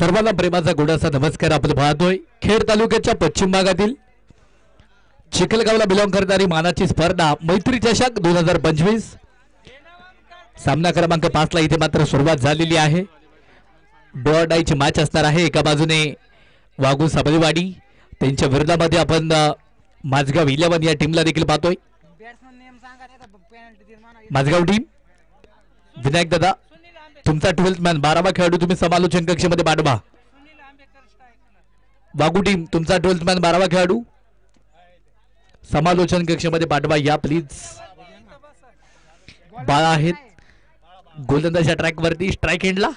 सर्वांना प्रेमाचा गोडाचा नमस्कार. आपण पाहतोय खेड तालुक्याच्या पश्चिम भागातील चिखलगावला बिलॉंग करणारी मानाची स्पर्धा मैत्री चषक 2025 सामना क्रमांक 5 ला इथे मात्र सुरुवात झालेली आहे. डॉ डायची मॅच असणार आहे. एका बाजूने वाघू साबळेवाडी त्यांच्या विरोधामध्ये आपण माझगाव 11 या टीमला देखील पाहतोय. माझगाव टीम विनायक दादा तुमचा 12th मॅन 12वा खेळाडू तुम्ही समालोचन कक्षामध्ये पाठवा. वाघू टीम तुमचा 12th मॅन 12वा खेळाडू समालोचन कक्षामध्ये पाठवा या प्लीज. बाळा आहेत गोलंदाजच्या ट्रॅक वरती. स्ट्राईक एंडला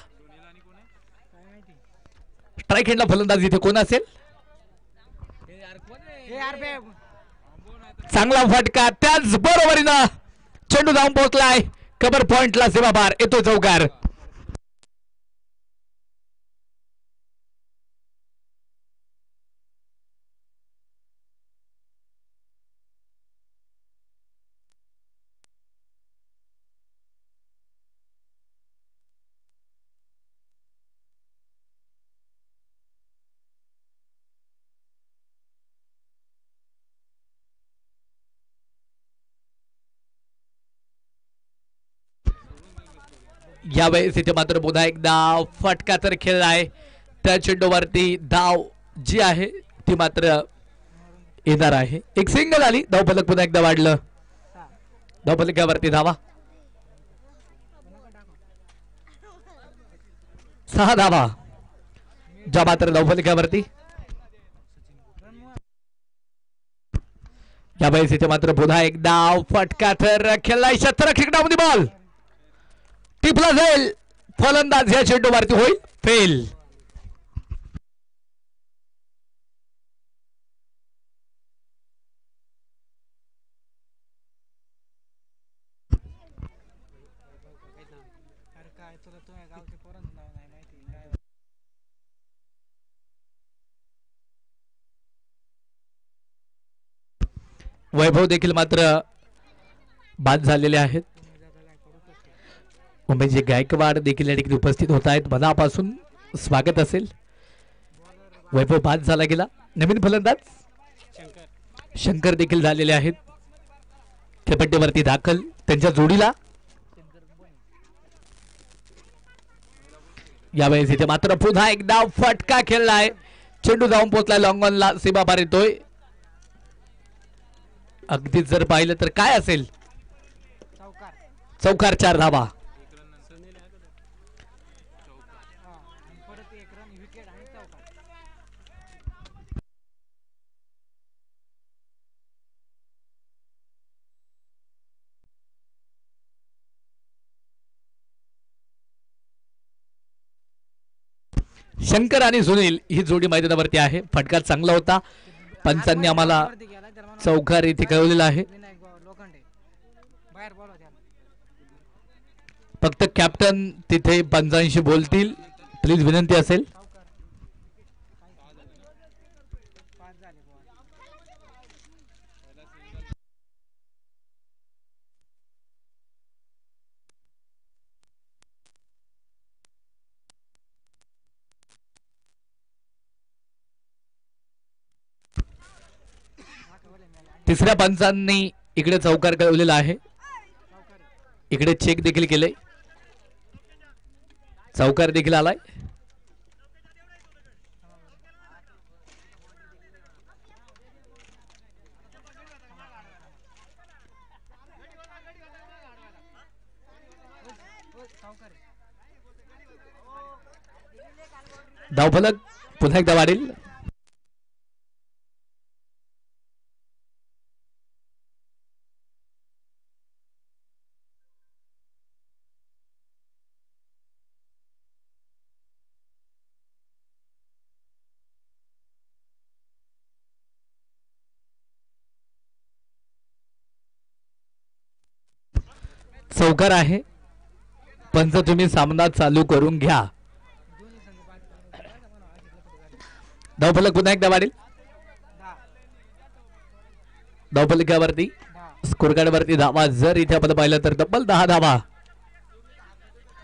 फलंदाज इथे कोण असेल? चांगला फटका त्याच बरोबरीनं चेंडू जाऊन पोहोचलाय कबर पॉइंटला. सीमा पार येतो चौकार. यावेळेस इथे मात्र पुन्हा एकदा फटका तर खेळलाय. त्या चेंडूवरती धाव जी आहे ती मात्र येणार आहे. एक सिंगल आली. धावफलक पुन्हा एकदा वाढलं. धावफलकावरती धावा 6 धावा ज्या मात्र धावफलकावरती. यावेळेस इथे मात्र पुन्हा एकदा फटका तर खेळलाय. क्षेत्ररक्षक बॉल टिपला जाईल. फलंदाज या चेंडूवरती होईल फेल. वैभव देखील मात्र बाद झालेले आहेत. उमेश गायकवाड देखील या ठिकाणी उपस्थित होत आहेत. मनापासून स्वागत असेल. वैभव बाद झाला गेला. नवीन फलंदाज शंकर देखील झालेले आहेत. खेळपट्टीवरती दाखल त्यांच्या जोडीला. यावेळेस इथे मात्र पुन्हा एकदा फटका खेळलाय. चेंडू जाऊन पोहोचलाय लॉंग ऑनला. सीमा पार येतोय. अगदीच जर पाहिलं तर काय असेल? चौकार 4 धावा. शंकर आणि सुनील ही जोडी मैदानावरती आहे. फटका चांगला होता. पंचांनी आम्हाला चौकार इथे कळवलेला आहे. फक्त कॅप्टन तिथे पंचांशी बोलतील प्लीज विनंती असेल. तिसऱ्या पंचांनी इकडे चौकार कळवलेला आहे. इकडे चेक देखील केले. चौकार देखील आलाय. धावफलक पुन्हा एकदा वाढेल. चौकार आहे. पंच तुम्ही सामना चालू करून घ्या. धावफलक पुन्हा एकदा वाढेल. धावफलकावरती स्कोर कार्ड वरती धावा जर इथे आपण पाहिलं तर तब्बल 10 धावा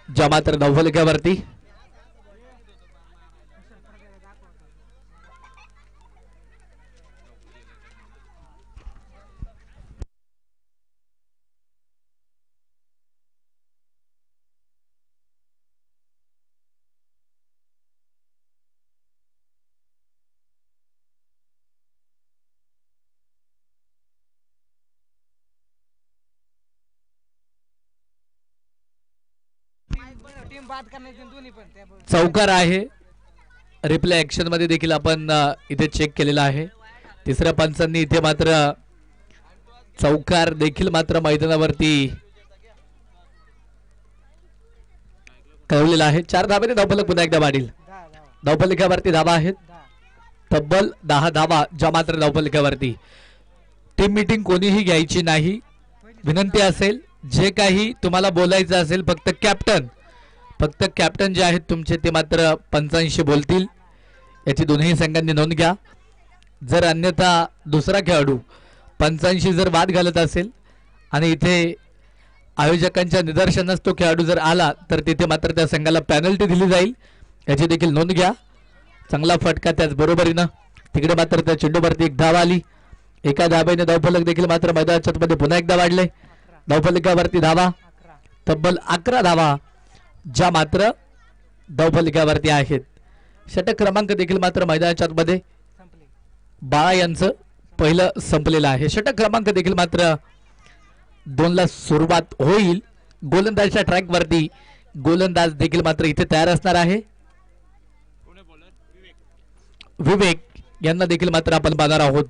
ज्या मात्र धावफलकावरती चौकार आहे. रिप्ले ऍक्शन मध्ये देखील आपण इथे चेक केलेला आहे. तिसऱ्या पंचांनी इथे मात्र चौकार देखील मात्र मैदानावरती कळवलेला आहे. 4 धाब्याने धावफलक पुन्हा एकदा वाढील. धावफलकावरती धावा आहेत तब्बल 10 धावा ज्या मात्र धावफलकावरती. टीम मीटिंग कोणीही घ्यायची नाही. विनंती असेल जे काही तुम्हाला बोलायचं असेल फक्त कॅप्टन जे आहेत तुमचे ते मात्र पंचांशी बोलतील. याची दोन्ही संघांनी नोंद घ्या. जर अन्यथा दुसरा खेळाडू पंचांशी जर वाद घालत असेल आणि इथे आयोजकांच्या निदर्शनास तो खेळाडू जर आला तर तिथे मात्र त्या संघाला पेनल्टी दिली जाईल. याची देखील नोंद घ्या. चांगला फटका त्याच बरोबरीनं तिकडे मात्र त्या चेंडूवरती एक धाव आली. एका धाब्याने धावफलक देखील मात्र मैदानाच्या मध्ये पुन्हा एकदा वाढले. धावफलकावरती धावा तब्बल 11 धावा ज्या मात्र धावफलकावरती आहेत. षटक क्रमांक देखील मात्र मैदानाच्या मध्ये बाळा यांचं पहिलं संपलेलं आहे. षटक क्रमांक देखील मात्र 2 ला सुरुवात होईल. गोलंदाजच्या ट्रॅक वरती गोलंदाज देखील मात्र इथे तयार असणार आहे. विवेक यांना देखील मात्र आपण पाहणार आहोत.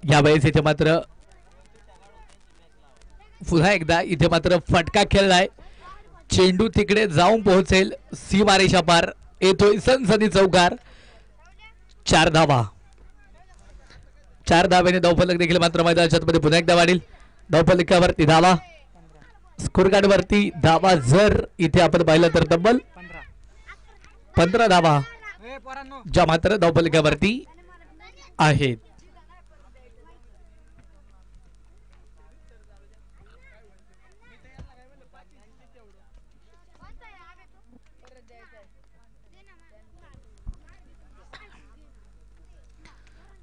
यावेळेस इथे मात्र पुन्हा एकदा इथे मात्र फटका खेळलाय. चेंडू तिकडे जाऊन पोहोचेल सीमारेषा पार. येतोय सनसनी चौकार. 4 धावा. 4 धाव्याने धावफलक देखील मात्र मैदानाच्या मध्ये पुन्हा एकदा वाढील. धावफलकावरती धावा स्कोर कार्ड वरती धावा जर इथे आपण पाहिलं तर तब्बल 15 धावा ज्या मात्र धावफलकावरती आहेत.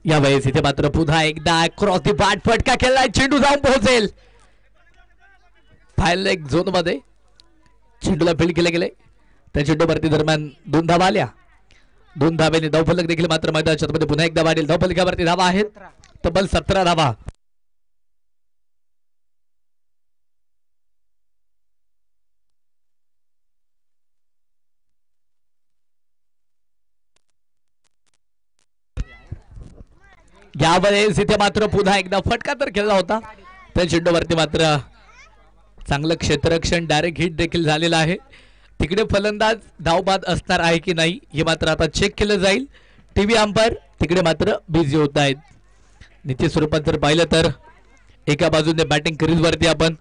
यावेळेस इथे मात्र पुन्हा एकदा क्रॉस दी बाट फटका खेळलाय. चेंडू जाऊन पोहोचेल फायल लेग झोन मध्ये. चेंडूला फील्ड केले गेले. त्या चेंडूवरती दरम्यान 2 धावा आल्या. 2 धाव्याने धावफलक देखील मात्र मैदानाच्या मध्ये पुन्हा एकदा वाढेल. धावफलकावरती धावा आहेत तब्बल 17 धावा. यावेळेस इथे मात्र पुन्हा एकदा फटका तर खेळला होता. त्या चेंडूवरती मात्र चांगलं क्षेत्ररक्षण डायरेक्ट हिट देखील झालेलं आहे. तिकडे फलंदाज धावबाद असणार आहे की नाही हे मात्र आता चेक केलं जाईल. टीव्ही अंपायर तिकडे मात्र बिझी होत आहेत. निश्चित स्वरूपात जर पाहिलं तर एका बाजूने बॅटिंग क्रीजवरती आपण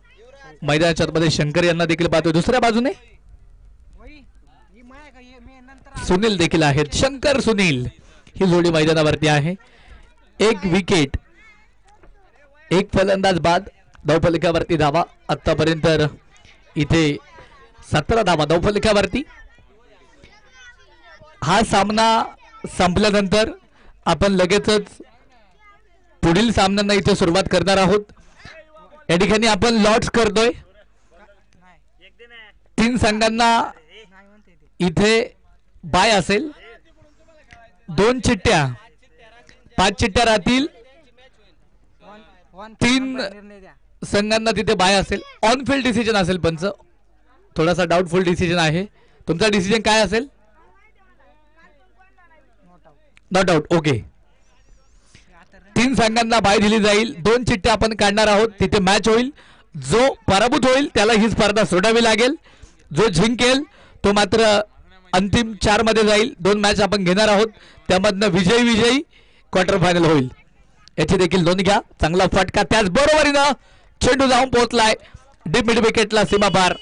मैदानाच्या मध्ये शंकर यांना देखील पाहतो. दुसऱ्या बाजूने सुनील देखील आहेत. शंकर सुनील ही जोडी मैदानावरती आहे. एक विकेट एक फलंदाज बाद. धावफलकावरती धावा आतापर्यंत इथे 17 धावा धावफलकावरती. हा सामना संपल्यानंतर आपण लगेचच पुढील सामन्यांना इथे सुरुवात करणार आहोत. या ठिकाणी आपण लॉट्स करतोय. 3 संघांना इथे बाय असेल. 2 चिठ्ठ्या 5 चिठ्ठ्या राहतील. 3 संघांना तिथे बाय असेल. ऑन फील्ड डिसिजन असेल. पंच थोडासा डाऊटफुल डिसिजन आहे. तुमचा डिसिजन काय असेल? Not out. ओके. 3 संघांना बाय दिली जाईल. 2 चिठ्ठ्या आपण काढणार आहोत. तिथे मॅच होईल. जो पराभूत होईल त्याला ही स्पर्धा सोडावी लागेल. जो जिंकेल तो मात्र अंतिम 4 मध्ये जाईल. 2 मॅच आपण घेणार आहोत. त्यामधनं विजयी क्वार्टर फायनल होईल. याची देखील नोंद घ्या. चांगला फटका त्याच बरोबरीनं चेंडू जाऊन पोहोचलाय डीप मिड विकेटला सीमा पार.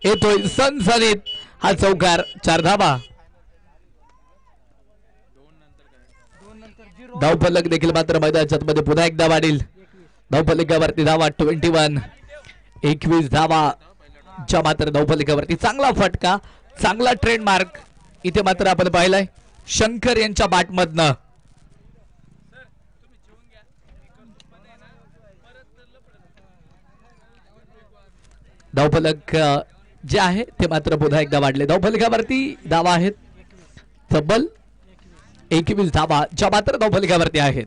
येतोय सनसनीत हा चौकार. 4 धावा. धावफलक देखील मात्र मैदानाच्या मध्ये पुन्हा एकदा वाढील. धावफलकावरती धावा 21. 21 धावा ज्या मात्र धावफलकावरती. चांगला फटका चांगला ट्रेडमार्क इथे मात्र आपण पाहिलाय शंकर यांच्या बॅटमधनं. धावफलक जे आहे ते मात्र पुन्हा एकदा वाढले. धावफलकावरती धावा आहेत तब्बल 21 धावा ज्या मात्र धावफलकावरती आहेत.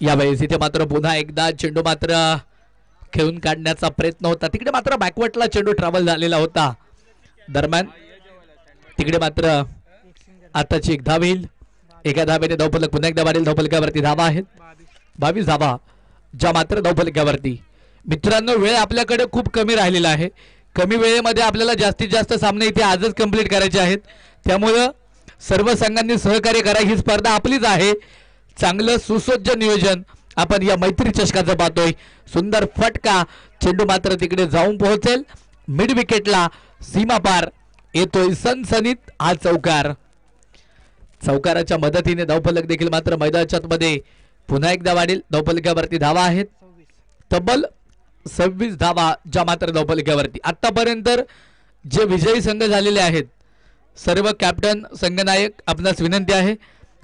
यावेळेस इथे मात्र पुन्हा एकदा चेंडू मात्र खेळून काढण्याचा प्रयत्न होता. तिकडे मात्र बॅकवर्डला चेंडू ट्रॅव्हल झालेला होता. दरम्यान तिकडे मात्र आताची एक धाव येईल. एका धावेने धावफलक पुन्हा एकदा वाढेल. धावफलकावरती धावा आहेत 22 धावा ज्या मात्र धावफलकावरती. मित्रांनो, वेळ आपल्याकडे खूप कमी राहिलेला आहे. कमी वेळेमध्ये आपल्याला जास्तीत जास्त सामने इथे आजच कंप्लीट करायचे आहेत. त्यामुळं सर्व संघांनी सहकार्य करा. ही स्पर्धा आपलीच आहे. चांगलं सुसज्ज नियोजन आपण या मैत्री चषकाचं पाहतोय. सुंदर फटका चेंडू मात्र तिकडे जाऊन पोहोचेल मिड विकेटला. सीमा पार येतोय सनसनीत हा चौकार. चौकाराच्या मदतीने धावफलक देखील मात्र मैदानाच्या मध्ये पुन्हा एकदा वाढेल. धावफलकावरती धावा आहेत तब्बल 26 धावा ज्या मात्र धावफलकावरती. आतापर्यंत जे विजयी संघ झालेले आहेत सर्व कॅप्टन संघनायक आपणास विनंती आहे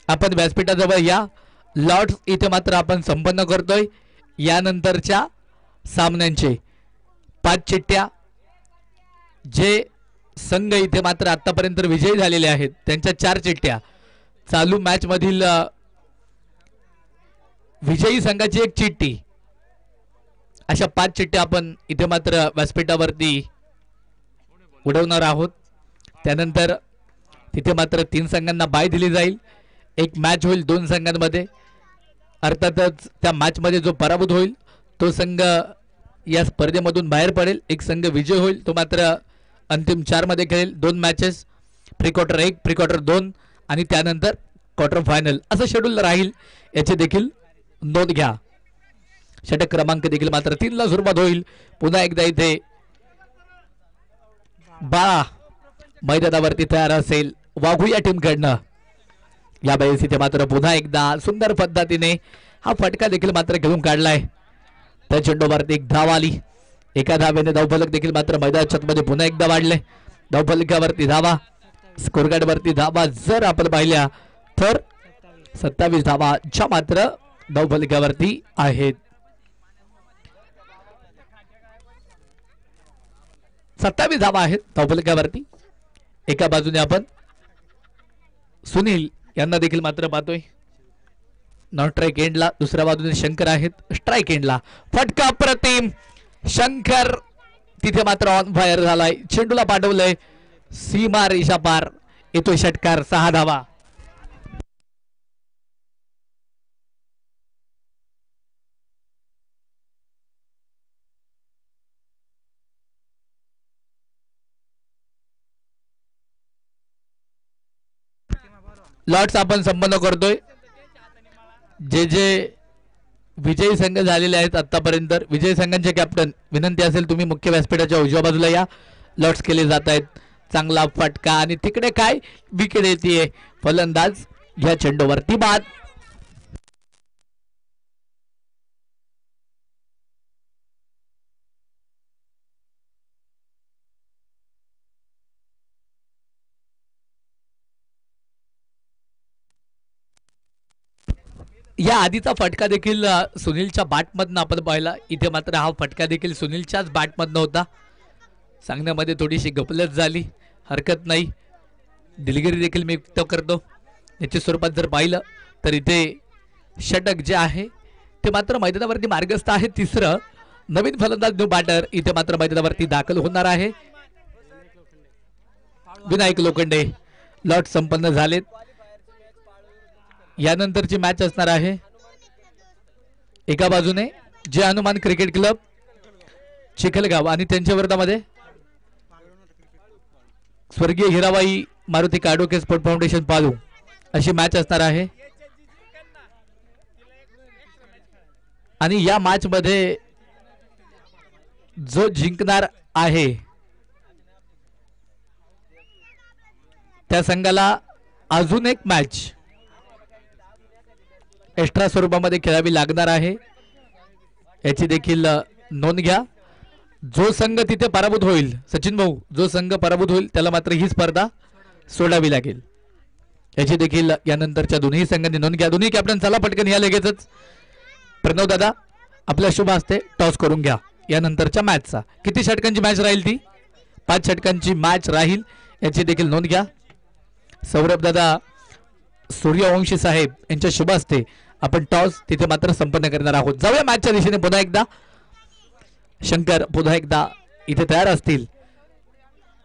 आपण व्यासपीठाजवळ या. लॉर्ड्स इथे मात्र आपण संपन्न करतोय यानंतरच्या सामन्यांचे 5 चिठ्ठ्या. जे संघ इथे मात्र आतापर्यंत विजयी झालेले आहेत त्यांच्या 4 चिठ्ठ्या. चालू मॅच मधील विजयी संघाची एक चिठ्ठी. अशा 5 चिठ्ठ्या आपण इथे मात्र व्यासपीठावरती उडवणार आहोत. त्यानंतर तिथे मात्र 3 संघांना बाय दिली जाईल. एक मॅच होईल 2 संघांमध्ये. अर्थातच त्या मॅच मध्ये जो पराभूत होईल तो संघ या स्पर्धेमधून बाहेर पडेल. एक संघ विजय होईल तो मात्र अंतिम 4 मध्ये खेळेल. 2 matches pre quarter 1 pre quarter 2 आणि त्यानंतर क्वार्टर फायनल असं शेड्यूल राहील. याचे देखील नोंद घ्या. षटक क्रमांक देखील मात्र 3 ला सुरुवात होईल. पुन्हा एकदा इथे 12 मैदानावरती तयार असेल वाघू या टीमकडनं. यावेळेस इथे मात्र पुन्हा एकदा सुंदर पद्धतीने हा फटका देखील मात्र घेऊन काढलाय. त्या चेंडूवरती एक धाव आली. एका धावेने धावफलक देखील मात्र मैदानाच्या मध्ये पुन्हा एकदा वाढले. धावफलकावरती धावा स्कोरकार्ड वरती धावा जर आपण पाहिल्या तर 27 धावा ज्या मात्र धावफलकावरती आहेत. 27 धावा आहेत धावफलकावरती. एका बाजूने आपण सुनील यांना देखील मात्र पाहतोय नॉन स्ट्राईक एंडला. दुसऱ्या बाजूने शंकर आहेत स्ट्राईक एंडला. फटका प्रतिम शंकर तिथे मात्र ऑन फायर झालाय. चेंडूला पाठवलंय सीमा रेषा पार. येतोय षटकार 6 धावा. लॉट्स आपण संपन्न करतोय. जे जे विजयी संघ झालेले आहेत आतापर्यंत विजयी संघांचे कॅप्टन विनंती असेल तुम्ही मुख्य व्यासपीठाच्या उजव्या बाजूला या. लॉट्स केले जात आहेत. चांगला फटका आणि तिकडे काय विकेट येते. फलंदाज या चेंडूवरती बाद. या आधीचा फटका देखील सुनीलच्या बॅटमधनं आपण पाहिला. इथे मात्र हा फटका देखील सुनीलच्याच बॅटमधनं होता. सांगण्यामध्ये थोडीशी गफलत झाली हरकत नाही. दिलगिरी देखील मी व्यक्त करतो. याच्या स्वरूपात जर पाहिलं तर इथे षटक जे आहे ते मात्र मैदानावरती मार्गस्थ आहे. तिसरं नवीन फलंदाज न्यू बॅटर इथे मात्र मैदानावरती दाखल होणार आहे. विनायक लोखंडे. लॉट संपन्न झालेत. यानंतरची मॅच असणार आहे एका बाजूने जे हनुमान क्रिकेट क्लब चिखलगाव आणि त्यांच्या विरोधामध्ये स्वर्गीय हिराबाई मारुती काडोके स्पोर्ट फाउंडेशन पालू अशी मॅच असणार आहे. आणि या मॅच मध्ये जो जिंकणार आहे त्या संघाला अजून एक मॅच एक्स्ट्रा स्वरूपामध्ये खेळावी लागणार आहे. याची देखील नोंद घ्या. जो संघ तिथे पराभूत होईल सचिन भाऊ जो संघ पराभूत होईल त्याला मात्र ही स्पर्धा सोडावी लागेल. याची देखील यानंतरच्या दोन्ही संघांनी नोंद घ्या. दोन्ही कॅप्टन चला पटकन या लगेचच. प्रणव दादा आपल्या शुभ हस्ते टॉस करून घ्या यानंतरच्या मॅचचा. किती षटकांची मॅच राहील ती? 5 षटकांची मॅच राहील याची देखील नोंद घ्या. सौरभ दादा सूर्यवंशी साहेब यांच्या शुभ हस्ते आपण टॉस तिथे मात्र संपन्न करणार आहोत. जाऊया मॅचच्या दिशेने. पुन्हा एकदा शंकर पुन्हा एकदा इथे तयार असतील.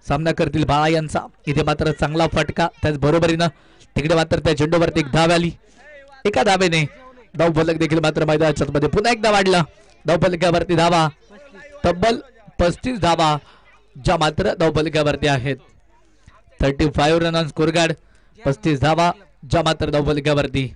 सामना करतील बाळा यांचा. इथे मात्र चांगला फटका, त्याच बरोबरीनं तिकडे मात्र त्या चेंडूवरती एक धाव आली. एका धावेने धाव फलक देखील मात्र मैदानाच्या मध्ये पुन्हा एकदा वाढला. धाव फलकावरती धावा तब्बल 35 धावा ज्या मात्र धाव फलकावरती आहेत. 35 रन ऑन स्कोर कार्ड, 35 धावा ज्या मात्र धाव फलकावरती.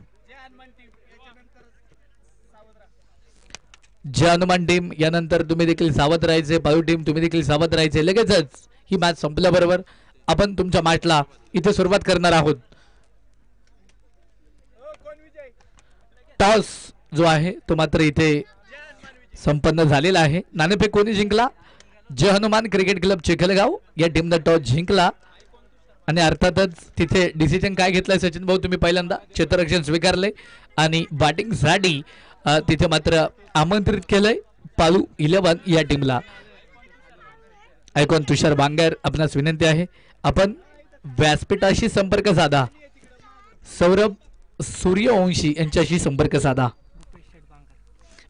जे हनुमान टीम यानंतर तुम्ही देखील सावध राहायचे. पायू टीम तुम्ही देखील सावध राहायचे. लगेचच ही मॅच संपल्याबरोबर आपण तुमच्या मॅचला इथे सुरुवात करणार आहोत. टॉस जो आहे तो मात्र इथे संपन्न झालेला आहे. नाणेफेक कोणी जिंकला? जय हनुमान क्रिकेट क्लब चिखलगाव या टीमनं टॉस जिंकला आणि अर्थातच तिथे डिसिजन काय घेतलाय सचिन भाऊ तुम्ही? पहिल्यांदा क्षेत्ररक्षण स्वीकारले आणि बॅटिंगसाठी तिथे मात्र आमंत्रित केलंय पालू 11 या टीमला. ऐकून तुषार बांगर आपणास विनंती आहे आपण व्यासपीठाशी संपर्क साधा. सौरभ सूर्यवंशी यांच्याशी संपर्क साधा.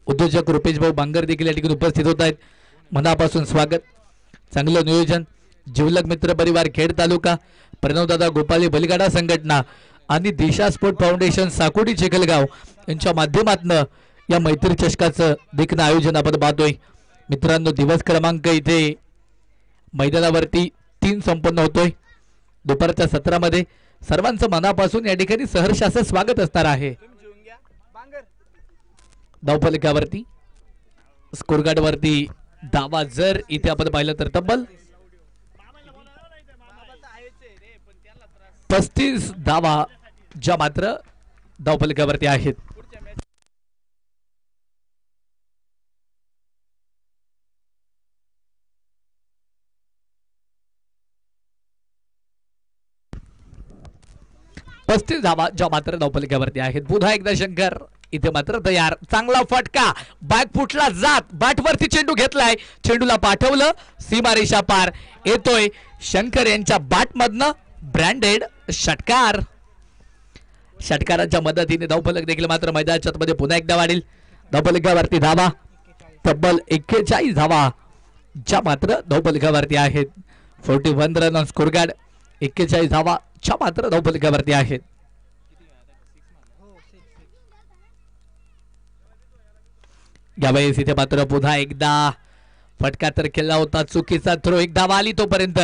उद्योजक रुपेश भाऊ बांगर देखील या ठिकाणी उपस्थित होत आहेत. मनापासून स्वागत. चांगलं नियोजन. जिवलग मित्र परिवार खेड तालुका, प्रणवदादा गोपाली बलिगाडा संघटना आणि दिशा स्पोर्ट फाउंडेशन साकोडी चिखलगाव यांच्या माध्यमातून या मैत्री चषकाचं देखील आयोजन आपण पाहतोय. मित्रांनो दिवस क्रमांक इथे मैदानावरती 3 संपन्न होतोय. दुपारच्या सत्रामध्ये सर्वांचं मनापासून या ठिकाणी सहर्ष असं स्वागत असणार आहे. धावफलकावरती स्कोर कार्ड वरती धावा जर इथे आपण पाहिलं तर तब्बल 35 धावा ज्या मात्र धावफलकावरती आहेत. पस्तीस धावा ज्या मात्र धावफलकावरती आहेत. पुन्हा एकदा शंकर इथे मात्र तयार. चांगला फटका बॅक फुटला जात बॅटवरती चेंडू घेतलाय. चेंडूला पाठवलं सीमारेषा पार. येतोय शंकर यांच्या बॅटमधनं ब्रँडेड षटकार. षटकाराच्या मदतीने धावफलक देखील मात्र मैदानाच्या मध्ये पुन्हा एकदा वाढेल. धावफलकावरती धावा तब्बल 41 धावा ज्या मात्र धावफलकावरती आहेत. 41 रन ऑन स्कोर कार्ड. 41 धावा ज्या मात्र धावफलकावरती आहेत. यावेळेस इथे मात्र पुन्हा एकदा फटका तर केला होता. चुकीचा थ्रो. एक धावा आली तोपर्यंत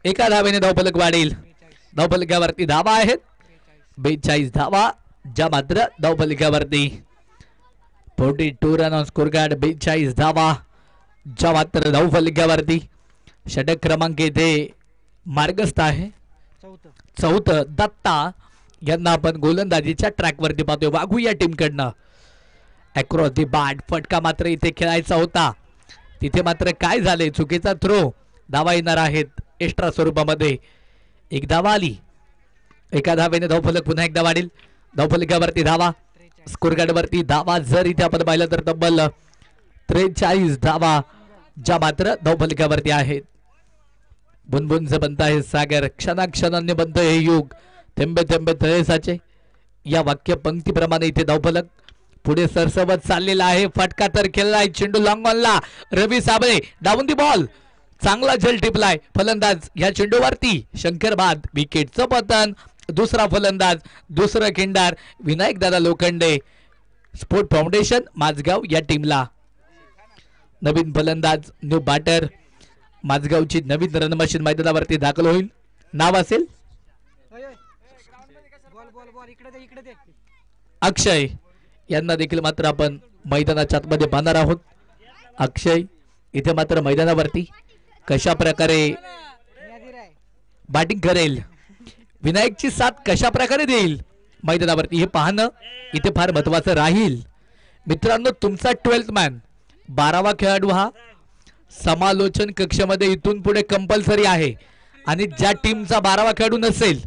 एका धावेने धावफलक वाढेल. धावफलकावरती धावा आहेत 42 धावा ज्या मात्र धावफलकावरती. 42 रन ऑन स्कोर कार्ड. 42 धावा ज्या मात्र धावफलकावरती. षटक क्रमांक इथे मार्गस्थ आहे. चौथं दत्ता यांना आपण गोलंदाजीच्या ट्रॅकवरती पाहतोय. वाघू या टीमकडनं अक्रॉस दी बॅट फटका मात्र इथे खेळायचा होता. तिथे मात्र काय झाले? चुकीचा थ्रो. धावा येणार आहेत एक्स्ट्रा स्वरूपामध्ये. एक धावा आली. एका धावेने धावफलक पुन्हा एकदा वाढेल. धावफलकावरती धावा स्कोर कार्ड वरती धावा जर इथे आपण पाहिलं तर तब्बल 43 धावा ज्या मात्र धावफलकावरती आहेत. बुनबुनचं बनत आहे सागर. क्षणाक्षणांनी बनत हे युग. थेंबे थेंबे तळेसाचे या वाक्य पंक्तीप्रमाणे इथे धावफलक पुढे सरसवत चाललेला आहे. फटका तर खेळलाय. चेंडू लॉंग ऑनला. Ravi Sable down the ball. चांगला झेल टिपलाय फलंदाज या चेंडूवरती. शंकर बाद. विकेटचं पतन. दुसरा फलंदाज दुसरं खिंडार विनायक दादा लोखंडे स्पोर्ट फाउंडेशन माझगाव या टीमला. नवीन फलंदाज न्यू बॅटर. माझगावची नवीन रन मशीन मैदानावरती दाखल होईल. नाव असेल अक्षय. यांना देखील मात्र आपण मैदानाच्या आतमध्ये पाहणार आहोत. अक्षय इथे मात्र मैदानावरती कशा प्रकारे बॅटिंग करेल, विनायकची साथ कशा प्रकारे देईल मैदानावरती हे पाहणं इथे फार महत्वाचं राहील. मित्रांनो तुमचा 12th मॅन 12वा खेळाडू हा समालोचन कक्षामध्ये इथून पुढे कंपल्सरी आहे. आणि ज्या टीमचा 12वा खेळाडू नसेल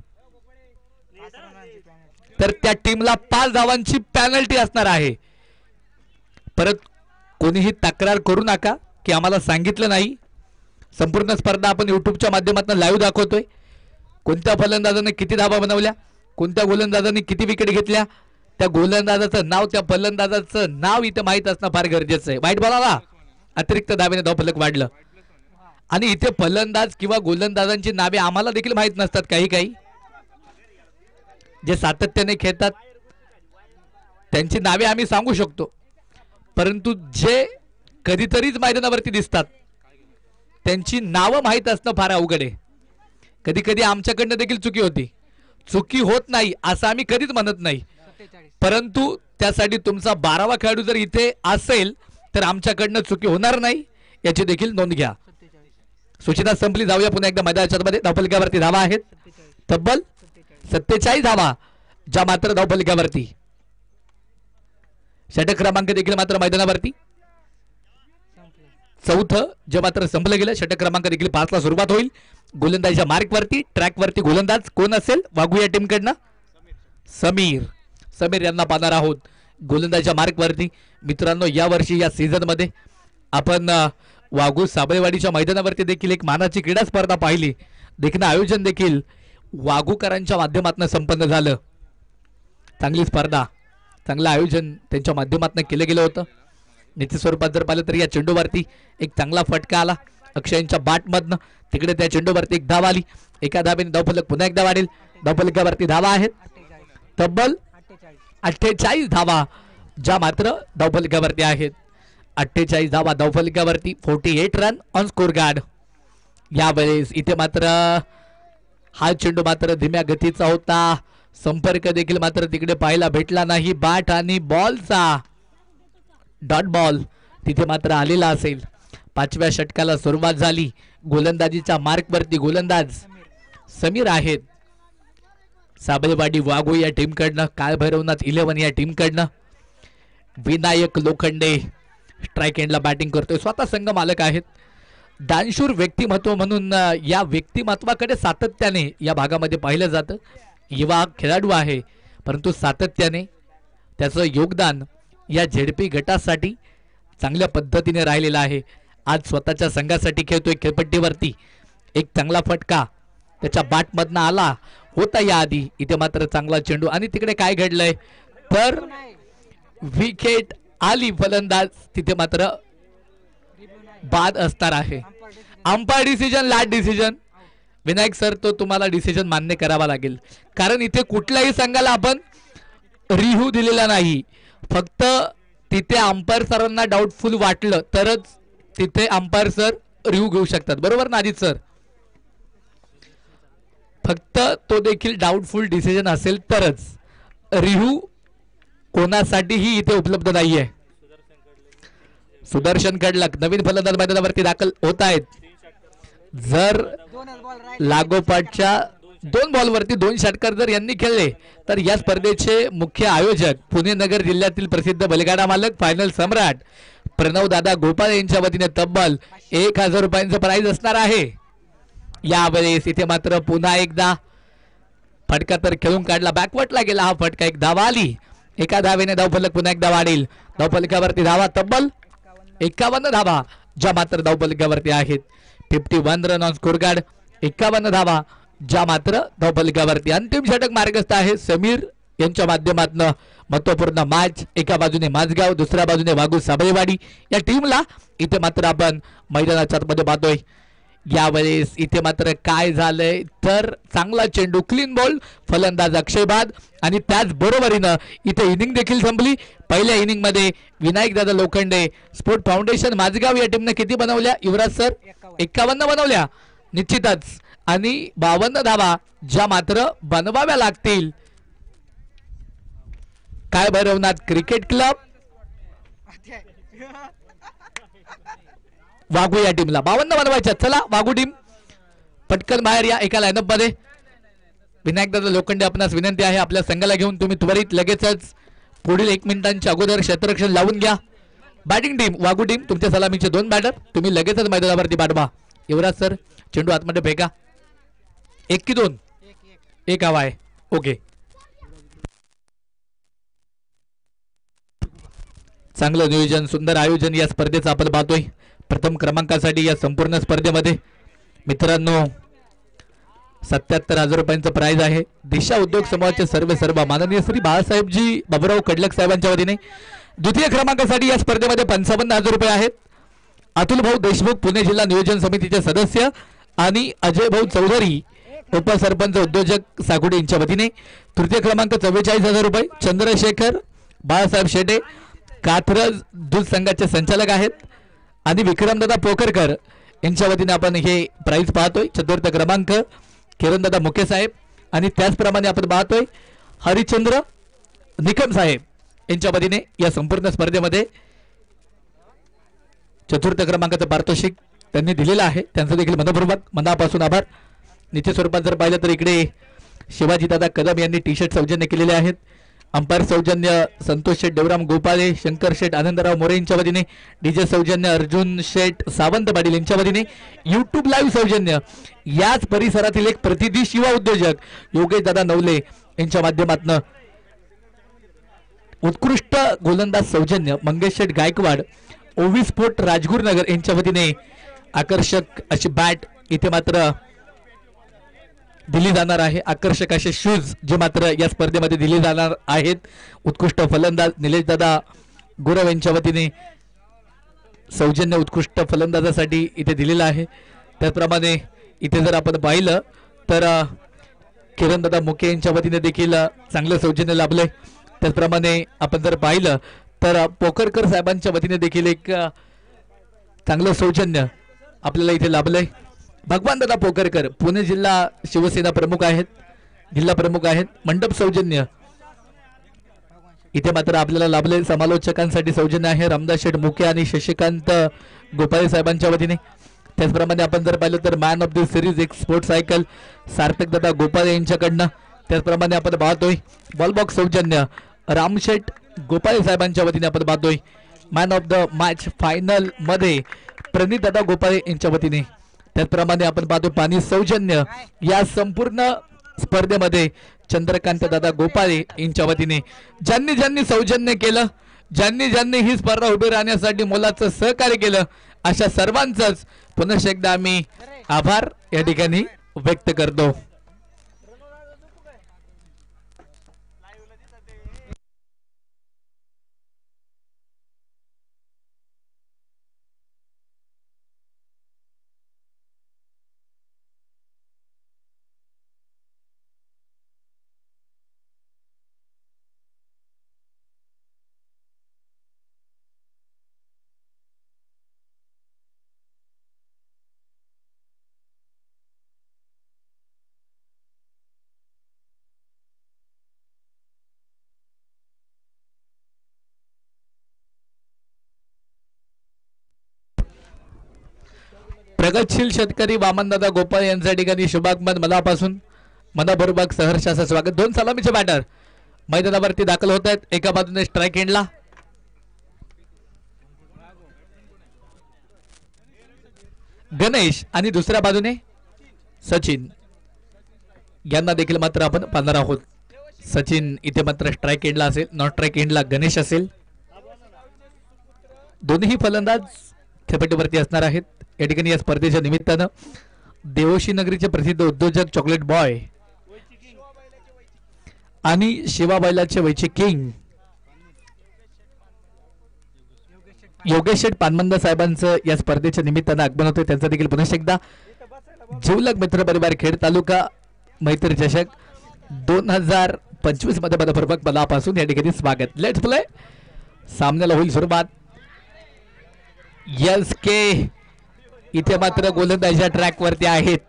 तर त्या टीमला 5 धावांची पेनल्टी असणार आहे. परत कोणीही तक्रार करू नका की आम्हाला सांगितलं नाही. संपूर्ण स्पर्धा आपण यूट्यूबच्या माध्यमातून लाईव्ह दाखवतोय. कोणत्या फलंदाजाने किती धावा बनवल्या, कोणत्या गोलंदाजाने किती विकेट घेतल्या, त्या गोलंदाजाचं नाव, त्या फलंदाजाचं नाव इथं माहीत असणं फार गरजेचं आहे. वाईट बॉलाला अतिरिक्त धावेने धावफलक वाढलं. आणि इथे फलंदाज किंवा गोलंदाजांची नावे आम्हाला देखील माहीत नसतात. काही काही जे सातत्याने खेळतात त्यांची नावे आम्ही सांगू शकतो, परंतु जे कधीतरीच मैदानावरती दिसतात त्यांची नावं माहीत असणं फार अवघड आहे. कधी कधी आमच्याकडनं देखील चुकी होती. चुकी होत नाही असं आम्ही कधीच म्हणत नाही, परंतु त्यासाठी तुमचा 12वा खेळाडू जर इथे असेल तर आमच्याकडनं चुकी होणार नाही याची देखील नोंद घ्या. सूचना संपली. जाऊया पुन्हा एकदा मैदानाच्या मध्ये. धावफलकावरती धावा आहेत तब्बल 47 धावा, ज्या मात्र धावफलकावरती. षटक क्रमांक देखील मात्र मैदानावरती चौथं जे मात्र संपलं गेलं. षटक क्रमांक देखील 5 ला सुरुवात होईल. गोलंदाजीच्या मार्कवरती, ट्रॅकवरती गोलंदाज कोण असेल? वाघू या टीमकडनं समीर यांना पाहणार आहोत गोलंदाजीच्या मार्कवरती. मित्रांनो, या वर्षी या सीझन मध्ये आपण वाघू साबळेवाडीच्या मैदानावरती देखील एक मानाची क्रीडा स्पर्धा पाहिली. देखणं आयोजन देखील वाघूकरांच्या माध्यमातून संपन्न झालं. चांगली स्पर्धा, चांगलं आयोजन त्यांच्या माध्यमातून केलं गेलं होतं. निश्चित स्वरूपात जर पाहिलं तर या चेंडूवरती एक चांगला फटका आला अक्षयच्या बॅटमधनं. तिकडे त्या चेंडूवरती एक धाव आली. एका धावेने धावफलक पुन्हा एकदा वाढेल. धावफलकावरती धावा आहेत तब्बल 48 धावा, ज्या मात्र धावफलकावरती आहेत. 48 धावा धावफलकावरती, 48 रन ऑन स्कोर गार्ड. यावेळेस इथे मात्र हा चेंडू मात्र धीम्या गतीचा होता. संपर्क देखील मात्र तिकडे पाहायला भेटला नाही. बॅट आणि बॉलचा डॉट बॉल तिथे मात्र आलेला असेल. 5व्या षटकाला सुरुवात झाली. गोलंदाजीच्या मार्कवरती गोलंदाज समीर आहेत साबळेवाडी वाघू या टीमकडनं. काळभैरवनाथ 11 या टीमकडनं. विनायक लोखंडे स्ट्राईक एंडला बॅटिंग करतोय. स्वतः संघ मालक आहेत. दानशूर व्यक्तिमत्व म्हणून या व्यक्तिमत्वाकडे सातत्याने या भागामध्ये पाहिलं जातं. युवा खेळाडू आहे, परंतु सातत्याने त्याचं योगदान या झेडपी गटासाठी चांगल्या पद्धतीने राहिलेलं आहे. आज स्वतःच्या संघासाठी खेळतोय. खेळपट्टीवरती एक चांगला फटका त्याच्या बॅटमधनं आला होता याआधी. इथे मात्र चांगला चेंडू आणि तिकडे काय घडलंय तर विकेट आली. फलंदाज तिथे मात्र बाद असणार आहे. Umpire decision, last decision. Vinayak sir, तो तुम्हाला डिसिजन मान्य करावा लागेल, कारण इथे कुठल्याही संघाला आपण रिव्ह्यू दिलेला नाही. फक्त तिथे अंपायर सरांना डाऊटफुल वाटलं तरच तिथे अंपायर सर रिव्ह्यू घेऊ शकतात. बरोबर ना अजित सर? फक्त तो देखील डाऊटफुल डिसिजन असेल तरच. रिव्ह्यू कोणासाठीही इथे उपलब्ध नाहीये. सुदर्शन कडलक नवीन फलंदाज मैदानावरती दाखल होत आहेत. जर लागोपाठच्या 2 बॉलवरती 2 षटकार जर यांनी खेळले तर या स्पर्धेचे मुख्य आयोजक पुणे नगर जिल्ह्यातील प्रसिद्ध बैलगाडा मालक, फायनल सम्राट प्रणव दादा गोपाळ यांच्या वतीने तब्बल 1000 रुपयांचं प्राइज असणार आहे. यावेळेस इथे मात्र पुन्हा एकदा फटका तर खेळून काढला, बॅकवर्टला गेला हा फटका. एक धावा आली. एका धावेने धावफलक पुन्हा एकदा वाढेल. धावफलकावरती धावा तब्बल 51 धावा, ज्या मात्र धावफलकावरती आहेत. 51 रन ऑन स्कोर गार्ड. 51 धावा, ज्या मात्र धावफलकावरती. अंतिम षटक मार्गस्थ आहे समीर यांच्या माध्यमातून. महत्वपूर्ण मॅच. एका बाजूने माझगाव, दुसऱ्या बाजूने वाघू साबळेवाडी या टीमला इथे मात्र आपण मैदानाच्या मध्ये पाहतोय. यावेळेस इथे मात्र काय झालंय तर चांगला चेंडू, क्लीन बॉल, फलंदाज अक्षय बाद आणि त्याच बरोबरीनं इथे इनिंग देखील संपली. पहिल्या इनिंग मध्ये विनायक दादा लोखंडे स्पोर्ट फाउंडेशन माझगाव या टीमने किती बनवल्या युवराज सर? 51 बनवल्या निश्चितच. आणि 52 धावा ज्या मात्र बनवाव्या लागतील काय भैरवनाथ क्रिकेट क्लब वाघू या टीमला. 52 बनवायच्या. चला वाघू टीम पटकन बाहेर या एका लाईनअप मध्ये. विनायक दादा लोखंडे, आपणास विनंती आहे आपल्या संघाला घेऊन तुम्ही त्वरित लगेचच पुढील 1 मिनिटांच्या अगोदर क्षेत्ररक्षण लावून घ्या. बॅटिंग टीम वाघू टीम, तुमच्या सलामीचे 2 बॅटर तुम्ही लगेचच मैदानावरती पाठवा. युवराज सर चेंडू आतमध्ये फेका. 1 की 2? 1 हवा आहे. ओके. चांगलं नियोजन, सुंदर आयोजन या स्पर्धेचं आपण पाहतोय. प्रथम क्रमांकासाठी या संपूर्ण स्पर्धेमध्ये मित्रांनो 77,000 रुपयांचं प्राइज आहे. दिशा उद्योग समूहाचे सर्व माननीय श्री बाळासाहेबजी बाबूराव कडलक साहेबांच्या वतीने. द्वितीय क्रमांकासाठी या स्पर्धेमध्ये 55,000 रुपये आहेत. अतुल भाऊ देशमुख पुणे जिल्हा नियोजन समितीचे सदस्य आणि अजय भाऊ चौधरी उपसरपंच उद्योजक साकुडे यांच्या वतीने. तृतीय क्रमांक 44,000 रुपये चंद्रशेखर बाळासाहेब शेटे कात्रज दूध संघाचे संचालक आहेत आणि विक्रमदादा पोकरकर यांच्या वतीने आपण हे प्राइज पाहतोय. चतुर्थ क्रमांक किरणदादा मुके साहेब आणि त्याचप्रमाणे आपण पाहतोय हरिचंद्र निकम साहेब यांच्या वतीने या संपूर्ण स्पर्धेमध्ये चतुर्थ क्रमांकाचं पारितोषिक त्यांनी दिलेलं आहे. त्यांचं देखील मनपूर्वक मनापासून आभार. निश्चित स्वरूपात जर पाहिलं तर इकडे शिवाजीदादा कदम यांनी टी शर्ट सौजन्य केलेले आहेत. अंपायर सौजन्य संतोष शेठ देवराम गोपाळे, शंकर शेठ आनंदराव मोरे यांच्या वतीने. डीजे सौजन्य अर्जुन शेठ सावंत पाटील यांच्या वतीने. यूट्यूब लाईव्ह सौजन्य याच परिसरातील एक प्रतिनिधी युवा उद्योजक योगेश दादा नवले यांच्या माध्यमातून. उत्कृष्ट गोलंदाज सौजन्य मंगेश शेठ गायकवाड ओवी स्पोर्ट राजगुरुनगर यांच्या वतीने. आकर्षक अशी बॅट इथे मात्र दिली जाणार आहे. आकर्षक असे शूज जे मात्र या स्पर्धेमध्ये दिले जाणार आहेत. उत्कृष्ट फलंदाज निलेश दादा गुरव यांच्या वतीने सौजन्य उत्कृष्ट फलंदाजासाठी इथे दिलेलं आहे. त्याचप्रमाणे इथे जर आपण पाहिलं तर किरणदादा मुके यांच्या वतीने देखील चांगलं सौजन्य लाभलंय. त्याचप्रमाणे आपण जर पाहिलं तर पोकरकर साहेबांच्या वतीने देखील एक चांगलं सौजन्य आपल्याला इथे लाभलंय. भगवान दादा पोकरकर पुणे जिल्हा शिवसेना प्रमुख आहेत, जिल्हा प्रमुख आहेत. मंडप सौजन्य इथे मात्र आपल्याला लाभले. समालोचकांसाठी सौजन्य आहे रामदास शेठ मुके आणि शशिकांत गोपाळे साहेबांच्या वतीने. त्याचप्रमाणे आपण जर पाहिलं तर मॅन ऑफ द सिरीज एक स्पोर्ट्स सायकल सार्थक दादा गोपाळे यांच्याकडनं. त्याचप्रमाणे आपण पाहतोय बॉलबॉक्स सौजन्य रामशेठ गोपाळे साहेबांच्या वतीने आपण पाहतोय. Man of the match final मध्ये प्रणित दादा गोपाळे यांच्या वतीने. त्याचप्रमाणे आपण पाहतो पाणी सौजन्य या संपूर्ण स्पर्धेमध्ये चंद्रकांत दादा गोपाळे यांच्या वतीने. ज्यांनी ज्यांनी सौजन्य केलं, ज्यांनी ज्यांनी ही स्पर्धा उभी राहण्यासाठी मोलाचं सहकार्य केलं, अशा सर्वांचंच पुन्हा एकदा आम्ही आभार या ठिकाणी व्यक्त करतो. प्रगतशील शेतकरी वामनदादा गोपाळ यांच्या ठिकाणी शुभागमन मनापासून मनापूर्वक सहर्षाचं स्वागत. दोन सलामीचे बॅटर मैदानावरती दाखल होत आहेत. एका बाजूने स्ट्राइक एंडला गणेश आणि दुसऱ्या बाजूने सचिन यांना देखील मात्र आपण पाहणार आहोत. सचिन इथे मात्र स्ट्राइक एंडला असेल, नॉन स्ट्राइक एंडला गणेश असेल. दोन्ही फलंदाज खेपेटीवरती असणार आहेत. या ठिकाणी या स्पर्धेच्या निमित्तानं देवोशी नगरीचे प्रसिद्ध उद्योजक चॉकलेट बॉय आणि शिवा बैलाचे वैचे किंग योगेश शेठ पानमंद साहेबांचं या स्पर्धेच्या निमित्तानं आगमन होते. त्यांचं देखील पुन्हा एकदा जिवलग मित्र परिवार खेड तालुका मैत्री चषक 2025 मध्ये मनपूर्वक मनापासून या ठिकाणी स्वागत. Let's play. सामन्याला होईल सुरुवात. यस के इथे मात्र गोलंदाजीच्या ट्रॅक वरती आहेत.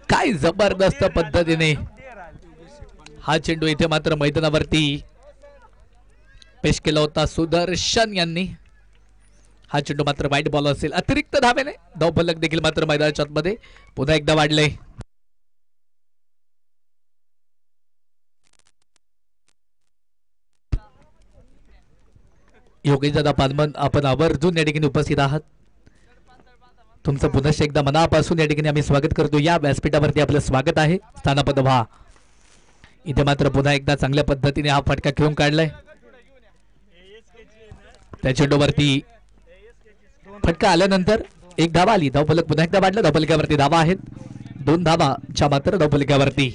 काय जबरदस्त पद्धतीने हा चेंडू इथे मात्र मैदानावरती पेश केला होता सुदर्शन यांनी. हा चेंडू मात्र वाईट बॉल असेल. अतिरिक्त धावेने धावफलक देखील मात्र मैदानाच्या आतमध्ये पुन्हा एकदा वाढले. योगेश दादा पालमन आपण आवर्जून या ठिकाणी उपस्थित आहात. तुमचं पुन्हा एकदा मनापासून या ठिकाणी आम्ही स्वागत करतो. या व्यासपीठावरती आपलं स्वागत आहे. स्थानापद व्हा. इथे मात्र पुन्हा एकदा चांगल्या पद्धतीने हा फटका खेळून काढलाय. त्या चेंडूवरती फटका आल्यानंतर एक धावा आली. धावफलक पुन्हा एकदा वाढलं. धावफलकावरती धावा आहेत. 2 धावाच्या मात्र धावफलकावरती.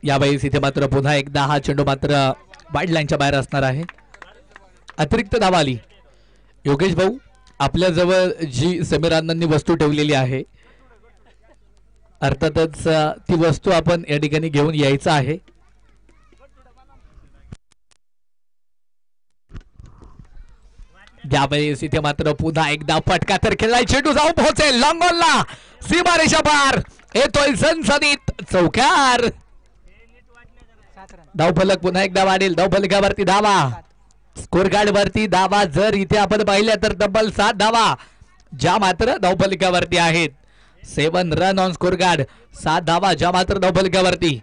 यावेळेस इथे मात्र पुन्हा एकदा हा चेंडू मात्र वाईड लाईनच्या बाहेर असणार आहे. अतिरिक्त धावा आली. योगेश भाऊ, आपल्या जवळ जी समीर अण्णांनी वस्तू ठेवलेली आहे, अर्थातच ती वस्तू आपण या ठिकाणी घेऊन यायचं आहे. यावेळेस इथे मात्र पुन्हा एकदा फटका तर खेळलाय. चेंडू जाऊन पोहोचेल लॉंग बॉलला. सीमारेषा पार येतोय सनसनीत चौकार. धावफलक पुन्हा एकदा वाढेल. धावफलकावरती धावा. स्कोर कार्ड वरती धावा जर इथे आपण पाहिल्या तर तब्बल 7 धावा ज्या मात्र धावफलकावरती आहेत. 7 रन ऑन स्कोर कार्ड. 7 धावा ज्या मात्र धावफलकावरती.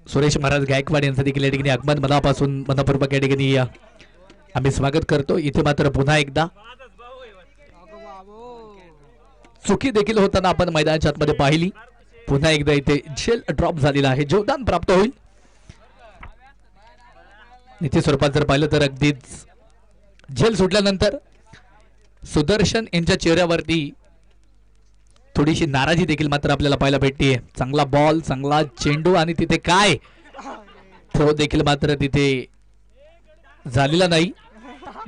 सुरेश महाराज गायकवाड यांचं देखील या ठिकाणी आगमन मनापासून मनपूर्वक या ठिकाणी आम्ही स्वागत करतो. इथे मात्र पुन्हा एकदा चुकी देखील होताना आपण मैदानाच्या आतमध्ये पाहिली. पुन्हा एकदा इथे झेल ड्रॉप झालेला आहे. जोगदान प्राप्त होईल. निश्चित स्वरूपात जर पाहिलं तर अगदीच झेल सुटल्यानंतर सुदर्शन यांच्या चेहऱ्यावरती थोडीशी नाराजी देखील मात्र आपल्याला पाहायला भेटते. चांगला बॉल, चांगला चेंडू आणि तिथे काय थ्रो देखील मात्र तिथे झालेला नाही.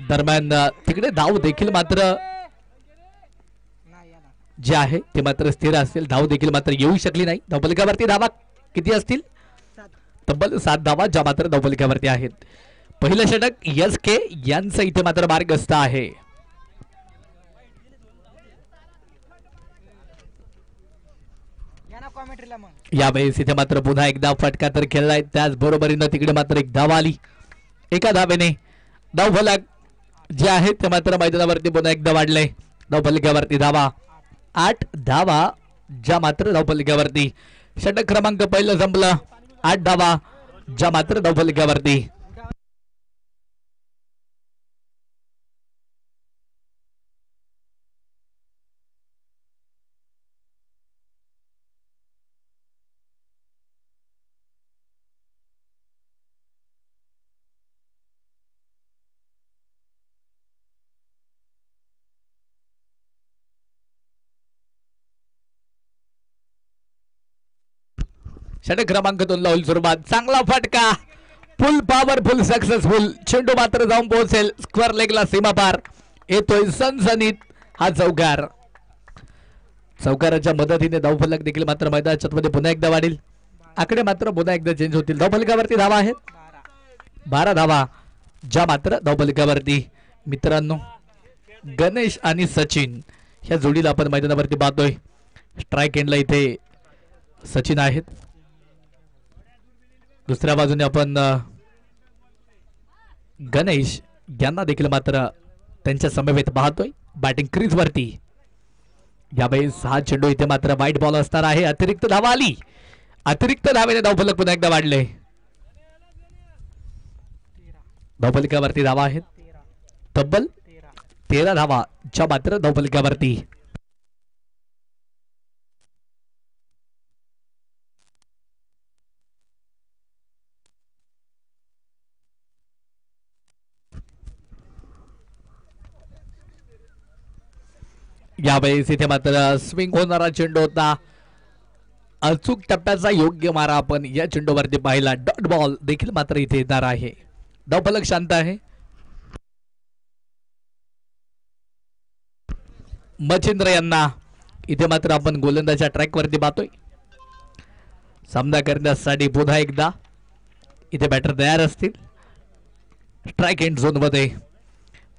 दरम्यान तिकडे धाव देखील मात्र जे आहे ते मात्र स्थिर असेल. धाव देखील मात्र येऊ शकली नाही. धावफलकावरती धावा किती असतील? तब्बल 7 धावा ज्या मात्र धावफलकावरती आहेत. पहिलं षटक SK यांचं इथे मात्र मार्गस्थ आहे. यावेळेस इथे मात्र पुन्हा एकदा फटका तर खेळलाय. त्याच बरोबरीनं तिकडे मात्र एक धाव आली. एका धावेने धावफलक जे आहे ते मात्र मैदानावरती पुन्हा एकदा वाढलंय. धावफलकावरती धावा 8 धावा ज्या मात्र धावफलकावरती. षटक क्रमांक पहिलं संपलं. 8 धावा ज्या मात्र धावफलकावरती. षटक क्रमांक 2 ला होईल सुरुवात. चांगला फटका. फुल पॉवरफुल सक्सेसफुल. चेंडू मात्र जाऊन पोहोचेल स्क्वेअर लेगला. सीमा पार येतोय सनसनीत हा चौकार. चौकाराच्या मदतीने धावफलक देखील मात्र मैदानाच्या मध्ये पुन्हा एकदा वाढेल. आकडे मात्र पुन्हा एकदा चेंज होतील. धावफलकावरती धावा आहेत 12 धावा ज्या मात्र धावफलकावरती. मित्रांनो, गणेश आणि सचिन ह्या जोडीला आपण मैदानावरती पाहतोय. स्ट्राईक एंडला इथे सचिन आहेत. दुसऱ्या बाजूने आपण गणेश यांना देखील मात्र त्यांच्या समवेत पाहतोय बॅटिंग क्रीज वरती. यावेळेस हा चेंडू इथे मात्र वाईट बॉल असणार आहे. अतिरिक्त धावा आली. अतिरिक्त धावेने धावफलक पुन्हा एकदा वाढले. धावफलकावरती धावा आहेत तब्बल 13 धावा ज्या मात्र धावफलकावरती. यावेळेस इथे मात्र स्विंग होणारा चेंडू होता. अचूक टप्प्याचा योग्य मारा आपण या चेंडूवरती पाहिला. डॉट बॉल देखील मात्र इथे येणार आहे. धावफलक शांत आहे. मच्छिंद्र यांना इथे मात्र आपण गोलंदाजच्या ट्रॅक वरती पाहतोय. सामना करण्यासाठी पुन्हा एकदा इथे बॅटर तयार असतील. स्ट्राईक एंड झोन मध्ये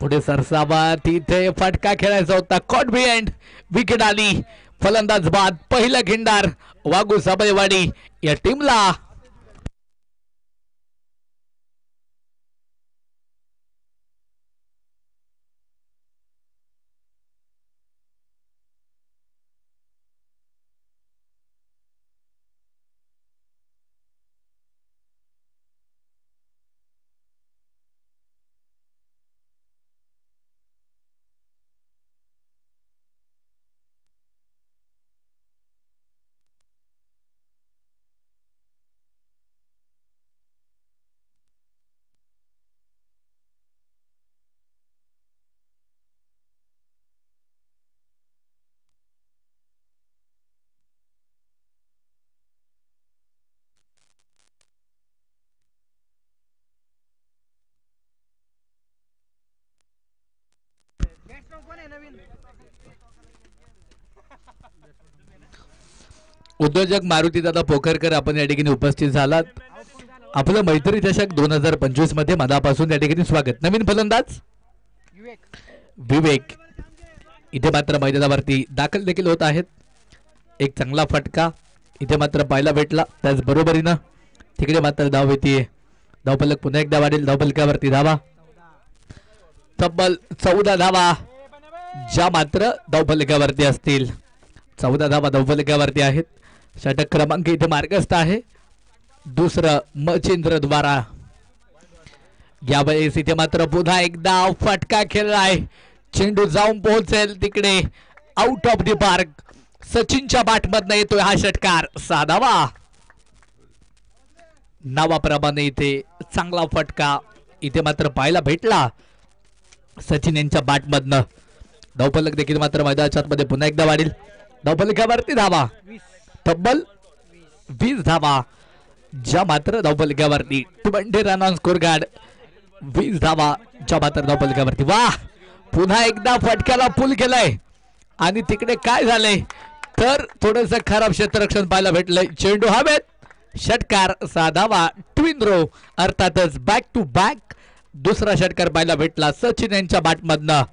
पुढे सरसावा. तिथे फटका खेळायचा होता. कॉट बी एंड विकेट आली. फलंदाज बाद. पहिला खिंडार वागू साबळेवाडी या टीमला उद्योजक मारुतीदादा पोखरकर आपण या ठिकाणी उपस्थित झालात. आपलं मैत्री चषक 2025 मध्ये मनापासून या ठिकाणी स्वागत. नवीन फलंदाज विवेक इथे मात्र मैदानावरती दाखल देखील होत आहेत. एक चांगला फटका इथे मात्र पाहायला भेटला. त्याच बरोबरीनं तिकडे मात्र धाव येते. धावफलक पुन्हा एकदा वाढेल. धावफलकावरती धावा तब्बल 14 धावा ज्या मात्र धावफलकावरती असतील. 14 धावा धावफलकावरती आहेत. षटक क्रमांक इथे मार्गस्थ आहे. दुसरं मचिंद्र द्वारा. यावेळेस इथे मात्र पुन्हा एकदा फटका खेळलाय. चेंडू जाऊन पोहोचेल तिकडे आउट ऑफ द पार्क. सचिनच्या बॅटमधनं येतोय हा षटकार. 6 धावा. नावाप्रमाणे इथे चांगला फटका इथे मात्र पाहायला भेटला सचिन यांच्या बॅटमधनं. धावफलक देखील मात्र मैदानाच्या आतमध्ये पुन्हा एकदा वाढेल. धावफलकावरती धावा तब्बल 20 धावा ज्या मात्र धावफलकावरती 20 रन ऑन स्कोर कार्ड. 20 धावा ज्या मात्र धावफलकावरती. वाह पुन्हा एकदा फटक्याला पुल केलाय आणि तिकडे काय झालंय तर थोडंसं खराब क्षेत्ररक्षण पाहायला भेटलंय. चेंडू हवेत. षटकार. 6 धावा. ट्विन रो अर्थातच बॅक टू बॅक दुसरा षटकार पाहायला भेटला सचिन यांच्या बॅटमधनं.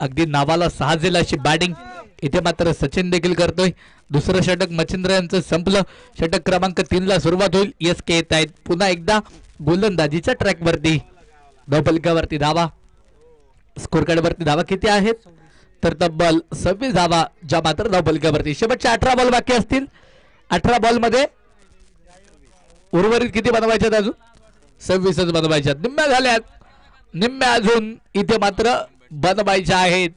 अगदी नावाला साजेल अशी बॅटिंग इथे मात्र सचिन देखील करतोय. दुसरं षटक मच्छिंद्र यांचं संपलं. षटक क्रमांक 3 ला सुरुवात होईल. SK येत आहेत पुन्हा एकदा गोलंदाजीच्या ट्रॅकवरती. धावफलकावरती धावा. स्कोर कार्ड वरती धावा किती आहेत तर तब्बल 26 धावा ज्या मात्र धावफलकावरती. शेवटचे 18 बॉल बाकी असतील. 18 बॉल मध्ये उर्वरित किती बनवायच्यात अजून 26च बनवायच्यात. निम्म्या झाल्यात. निम्म्या अजून इथे मात्र बनवायच्या आहेत.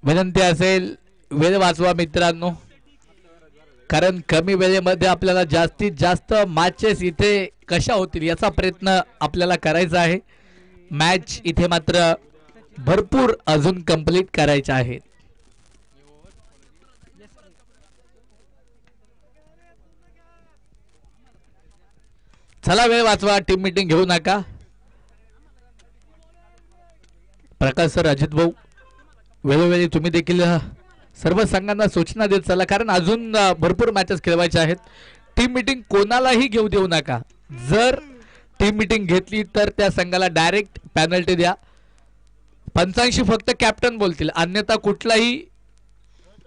विनंती असेल वेळ वाचवा मित्रांनो कारण कमी वेळेमध्ये आपल्याला जास्तीत जास्त मॅचेस इथे कशा होतील याचा प्रयत्न आपल्याला करायचा आहे. मॅच इथे मात्र भरपूर अजून कंप्लीट करायचे आहेत. चला वेळ वाचवा. टीम मीटिंग घेऊ नका. प्रकाश सर अजित भाऊ वेळोवेळी तुम्ही देखील सर्व संघांना सूचना देत चला कारण अजून भरपूर मॅचेस खेळवायच्या आहेत. टीम मीटिंग कोणालाही घेऊ देऊ नका. जर टीम मीटिंग घेतली तर त्या संघाला डायरेक्ट पेनल्टी द्या. पंचांशी फक्त कॅप्टन बोलतील. अन्यथा कुठलाही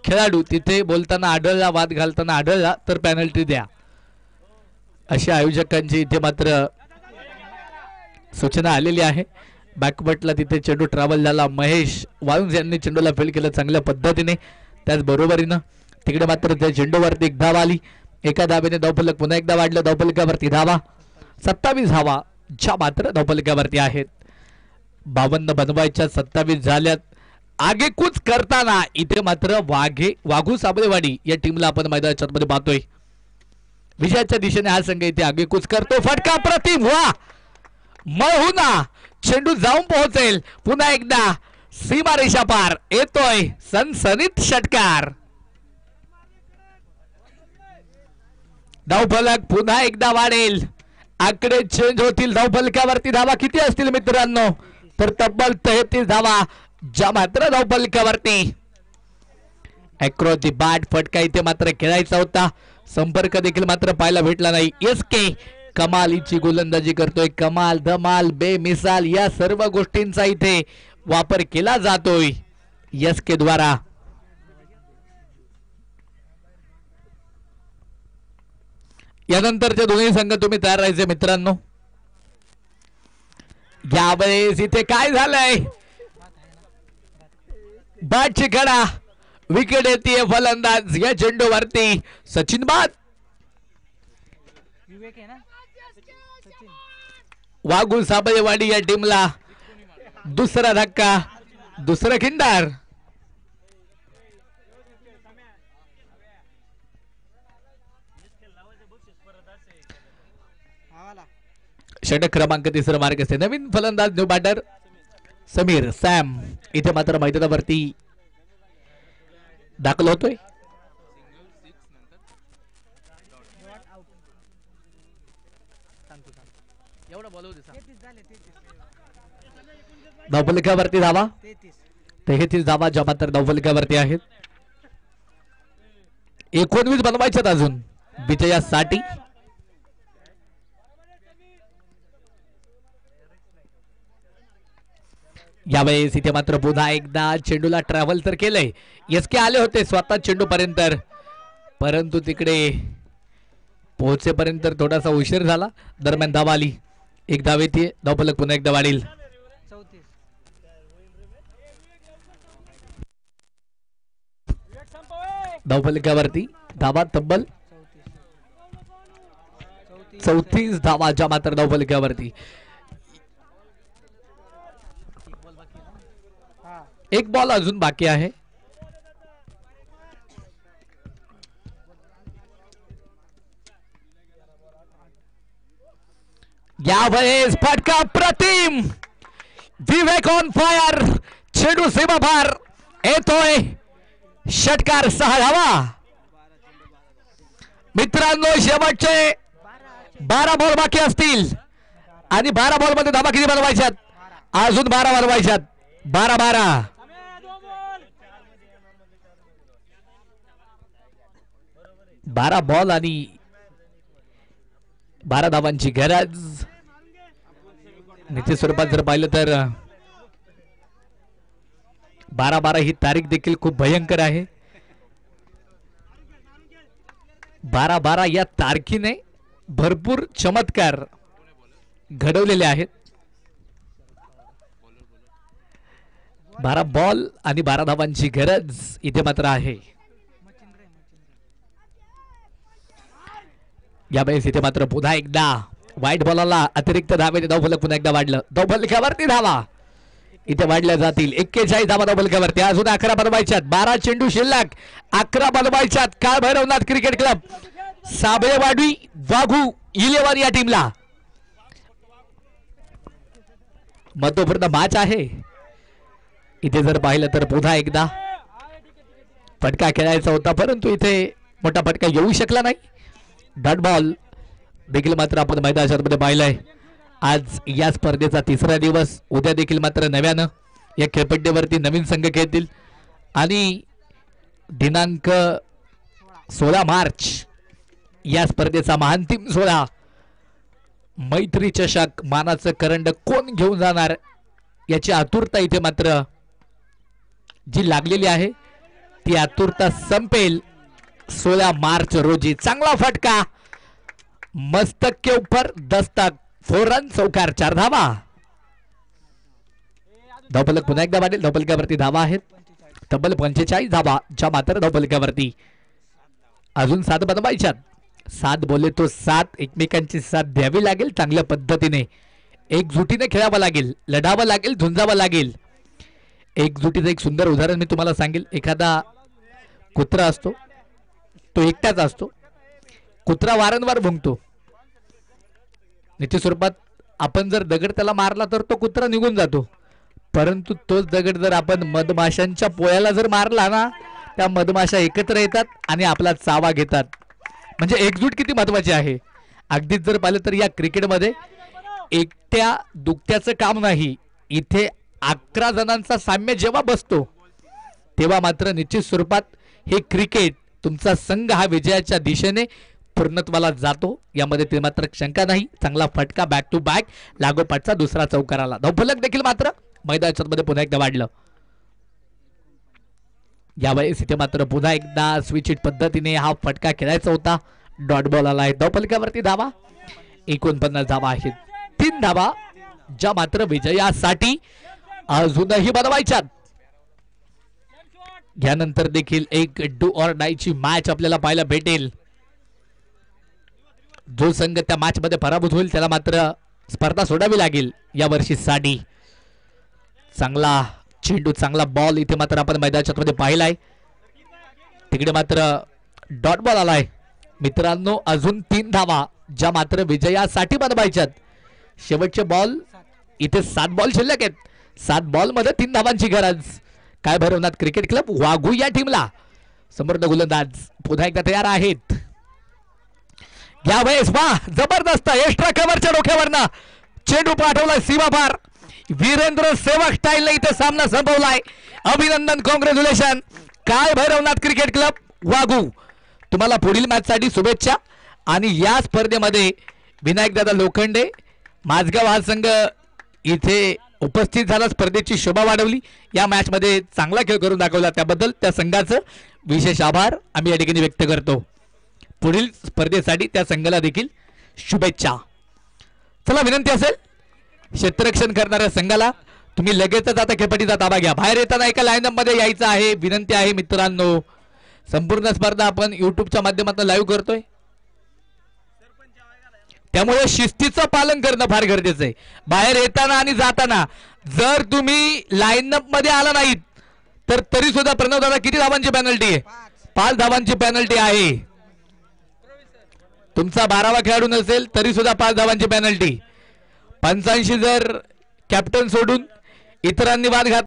खेळाडू तिथे बोलताना आढळला वाद घालताना आढळला तर पेनल्टी द्या अशी आयोजकांची इथे मात्र सूचना आलेली आहे. बॅकबटला तिथे चेंडू ट्रॅव्हल झाला. महेश वाळुंज यांनी चेंडूला फील्ड केलं चांगल्या पद्धतीने. त्याच बरोबरीनं तिकडे मात्र त्या चेंडूवरती एक धाव आली. एका धावेने धावफलक पुन्हा एकदा वाढलं. धावफलकावरती धावा 27 धावा ज्या मात्र धावफलकावरती आहेत. 52 बनवायच्या 27 झाल्यात. आगेकूच करताना इथे मात्र वाघू साबळेवाडी या टीमला आपण मैदानाच्या मध्ये पाहतोय. विजयाच्या दिशेने हा संघ इथे आगेकूच करतो. फटका प्रतिम. वा महुना चेंडू जाऊन पोहोचेल पुन्हा एकदा सीमारेषा पार. येतोय सनसनीत षटकार. धावफलक पुन्हा एकदा वाढेल. आकडे चेंज होतील. धावफलकावरती धावा किती असतील मित्रांनो तर तब्बल 33 धावा ज्या मात्र धावफलकावरती. अक्रॉस दी बॅट फटका इथे मात्र खेळायचा होता. संपर्क देखील मात्र पाहायला भेटला नाही. SK कमालीची गोलंदाजी करतोय. कमाल धमाल बेमिसाल या सर्व गोष्टींचा इथे वापर केला जातोय SK द्वारा. यानंतरचे दोन्ही संघ तुम्ही तयार राहायचे मित्रांनो. यावेळेस इथे काय झालंय बॅटची कडा. विकेट येते फलंदाज या चेंडूवरती सचिन बाद. वाघू साबळेवाडी या टीमला दुसरा धक्का. दुसरा खिंडार. षटक क्रमांक 3 मार्ग असते. नवीन फलंदाज न्यू बॅटर समीर सॅम इथे मात्र मैदानावरती दाखल होतोय. धावफलकावरती धावा 33 धावा ज्या मात्र धावफलकावरती आहेत. 19 बनवायच्यात अजून विजयासाठी. यावेळेस इथे मात्र पुन्हा एकदा चेंडूला ट्रॅव्हल तर केलंय. एसके आले होते स्वतः चेंडू पर्यंत, परंतु तिकडे पोहोचेपर्यंत थोडासा उशीर झाला. दरम्यान धाव आली. एक धाव येते. धावफलक पुन्हा एकदा वाढेल. धावफलकावरती धावा तब्बल 34 धावा ज्या मात्र धावफलकावरती. एक बॉल अजून बाकी आहे. यावेळेस फटका प्रतिम. विवेक ऑन फायर. चेंडू सीमापार येतोय. षटकार 6 धावा. मित्रांनो शेवटचे 12 बॉल बाकी असतील आणि 12 बॉल मध्ये धावा किती बनवायच्यात? अजून 12 बनवायच्यात. 12 12 बॉल आणि 12 धावांची गरज. निश्चित स्वरूपात जर पाहिलं तर 12 ही तारीख देखील खूप भयंकर आहे. 12 या तारखेने भरपूर चमत्कार घडवलेले आहेत. 12 बॉल आणि 12 धावांची गरज इथे मात्र आहे. यावेळेस इथे मात्र पुन्हा एकदा वाईट बॉलला अतिरिक्त धावेने धावफलक पुन्हा एकदा वाढलं. धावफलकावरती धावा इथे वाढल्या जातील. 41 धावा धावफलकावरती. अजून 11 बनवायच्यात. 12 चेंडू शिल्लक. 11 बनवायच्यात. काळ भैरवनाथ क्रिकेट क्लब साबळेवाडी वाघू 11 या टीमला. महत्वपूर्ण मॅच आहे. इथे जर पाहिलं तर पुन्हा एकदा फटका खेळायचा होता, परंतु इथे मोठा फटका येऊ शकला नाही. डॉट बॉल देखील मात्र आपण मैदानामध्ये पाहिलंय. आज या स्पर्धेचा 3रा दिवस. उद्या देखील मात्र नव्यानं या खेळपट्टीवरती नवीन संघ खेळतील आणि दिनांक 16 मार्च या स्पर्धेचा महांतिम सोहळा मैत्री चषक मानाचं करंड कोण घेऊन जाणार याची आतुरता इथे मात्र जी लागलेली आहे ती आतुरता संपेल 16 मार्च रोजी. चांगला फटका. मस्तक के ऊपर दस्तक. 4 रन चौकार 4 धावा. धावफलक पुन्हा एकदा वाढेल. धावफलकावरती धावा आहेत तब्बल 45 धावा ज्या मात्र धावफलकावरती. अजून 7 बनवायच्यात. 7 बोले तो 7. एकमेकांची साथ द्यावी लागेल. चांगल्या पद्धतीने एकजुटीने खेळावं लागेल. लढावं लागेल. झुंजावं लागेल. एकजुटीचं एक सुंदर उदाहरण मी तुम्हाला सांगेल. एखादा कुत्रा असतो, तो एकटाच असतो. कुत्रा वारंवार भुंकतो. निश्चित स्वरूपात आपण जर दगड त्याला मारला तर तो कुत्रा निघून जातो, परंतु तोच दगड जर आपण मधमाशांच्या पोळ्याला जर मारला ना, त्या मधमाशा एकत्र येतात आणि आपला चावा घेतात. म्हणजे एकजूट किती महत्वाची आहे. अगदीच जर पाहिलं तर या क्रिकेटमध्ये एकट्या दुकट्याचं काम नाही. इथे 11 जणांचा साम्य जेव्हा बसतो तेव्हा मात्र निश्चित स्वरूपात हे क्रिकेट तुमचा संघ हा विजयाच्या दिशेने पूर्णत्वाला जातो. यामध्ये ते मात्र शंका नाही. चांगला फटका बॅक टू बॅक. लागोपाठचा दुसरा चौकार आला. धावफलक देखील मात्र मैदानामध्ये पुन्हा एकदा वाढलं. यावेळेस इथे मात्र पुन्हा एकदा स्विच हिट पद्धतीने हा फटका खेळायचा होता. डॉट बॉल आला आहे. धावफलकावरती धावा 49 धावा आहेत. 3 धावा ज्या मात्र विजयासाठी अजूनही बनवायच्यात. यानंतर देखील एक डू ऑर डाय ची मॅच आपल्याला पाहायला भेटेल. जो संघ त्या मॅच मध्ये पराभूत होईल त्याला मात्र स्पर्धा सोडावी लागेल या वर्षीसाठी. चांगला चेंडू, चांगला बॉल इथे मात्र आपण मैदानाच्या मध्ये पाहिलाय. तिकडे मात्र डॉट बॉल आलाय. मित्रांनो अजून 3 धावा ज्या मात्र विजयासाठी बनवायच्यात. शेवटचे बॉल इथे 7 बॉल शिल्लक आहेत. 7 बॉल मध्ये 3 धावांची गरज. काय भरवणार क्रिकेट क्लब वाघू या टीमला. समोर गोलंदाज पुन्हा एकदा तयार आहेत. यावेळेस वा जबरदस्त एक्स्ट्रा कव्हरच्या डोक्यावरनं चेंडू पाठवला सीमापार. वीरेंद्र सेवक स्टाईल इथे सामना संपवलाय. अभिनंदन, कॉंग्रॅच्युलेशन. काय भैरवनाथ क्रिकेट क्लब वाघू, तुम्हाला पुढील मॅच साठी शुभेच्छा. आणि या स्पर्धेमध्ये विनायकदादा लोखंडे माझगाव हा संघ इथे उपस्थित झाला, स्पर्धेची शोभा वाढवली, या मॅच मध्ये चांगला खेळ करून दाखवला, त्याबद्दल त्या संघाचं विशेष आभार आम्ही या ठिकाणी व्यक्त करतो. पुढील स्पर्धेसाठी त्या संघाला देखील शुभेच्छा. चला, विनंती असेल क्षेत्ररक्षण करणाऱ्या संघाला तुम्ही लगेचच आता खेळपट्टीचा ताबा घ्या. बाहेर येताना एका लाईनअप मध्ये यायचं आहे, विनंती आहे मित्रांनो. संपूर्ण स्पर्धा आपण युट्यूबच्या माध्यमातून लाईव्ह करतोय, त्यामुळे शिस्तीचं पालन करणं फार गरजेचं आहे. बाहेर येताना आणि जाताना जर तुम्ही लाईनअप मध्ये आला नाहीत तर तरी सुद्धा प्रणव दादा किती धावांची पेनल्टी आहे? 5 धावांची पेनल्टी आहे. तुमचा 12वा खेळाडू नसेल तरी सुद्धा 5 धावांची पेनल्टी. 85 जर कॅप्टन सोडून इतरांनी बाद घातला